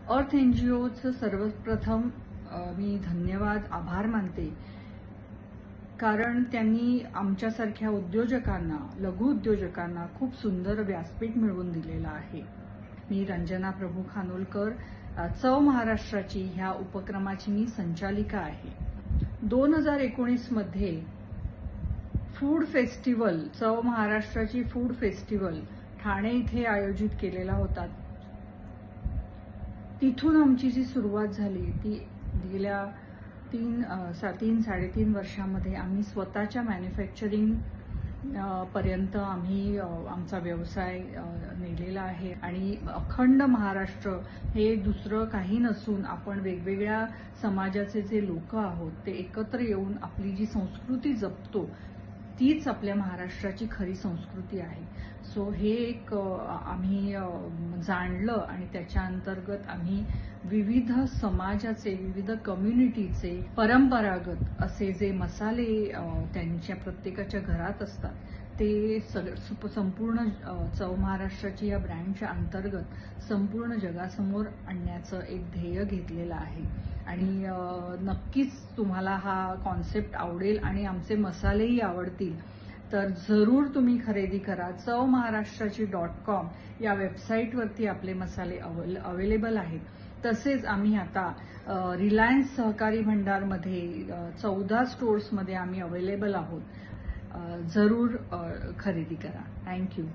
अर्थ एनजीओचं सर्वप्रथम मी धन्यवाद आभार मानते, कारण त्यांनी आमच्यासारख्या उद्योजकांना, लघु उद्योजकांना खूप सुंदर व्यासपीठ मिळवून दिलेलं आहे. मी रंजना प्रभू खानोलकर, चव महाराष्ट्राची ह्या उपक्रमाची मी संचालिका आहे. 2019 मध्ये फूड फेस्टिवल, चव महाराष्ट्राची फूड फेस्टिवल ठाणे इथे आयोजित केलेला होता. तिथून आमची जी सुरुवात झाली ती गेल्या 3-3.5 वर्षामध्ये आम्ही स्वतःच्या मॅन्युफॅक्चरिंग पर्यंत आम्ही आमचा व्यवसाय नेलेला आहे. आणि अखंड महाराष्ट्र हे दुसरं काही नसून आपण वेगवेगळ्या समाजाचे जे लोक आहोत ते एकत्र येऊन आपली जी संस्कृती जपतो तीच आपल्या महाराष्ट्राची खरी संस्कृती आहे. सो हे एक आम्ही जाणलं आणि त्याच्या अंतर्गत आम्ही विविध समाजाचे, विविध कम्युनिटीचे परंपरागत असे जे मसाले त्यांच्या प्रत्येकाच्या घरात असतात ते संपूर्ण चव महाराष्ट्राची या ब्रँडच्या अंतर्गत संपूर्ण जगासमोर आणण्याचं एक ध्येय घेतलेलं आहे. आणि नक्कीच तुम्हाला हा कॉन्सेप्ट आवडेल आणि आमचे मसालेही आवडतील. तर जरूर तुम्ही खरेदी करा. चव महाराष्ट्राची .com या वेबसाईटवरती आपले मसाले अवेलेबल आहेत. तसेच आम्ही आता रिलायन्स सहकारी भंडारमध्ये 14 स्टोर्समध्ये आम्ही अवेलेबल आहोत. जरूर खरेदी करा. थँक्यू.